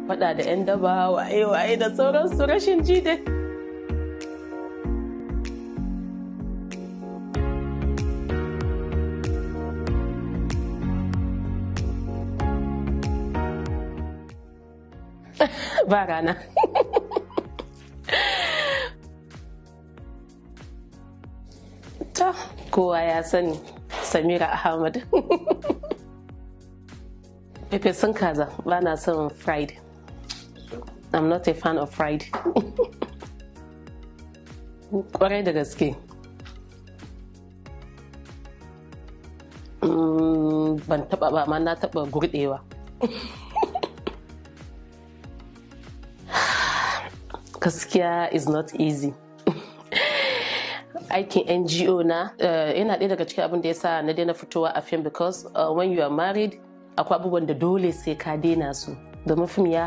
faɗa da 'yan daba waye da sauransu rashin ji dai. Ba rana. Ta kowa ya sani Samira Ahmad. Pepe sun kaza ba na son fried. I'm not a fan of fried. Kwarai da gaske. Ban taba ba, amma na taba gurɗewa. Gaskiya is not easy. Aikin NGO na yana ɗaya daga cikin abin da ya sa na daina fitowa a fim, because when you are married akwai abubuwan da dole sai ka daina su domin fim ya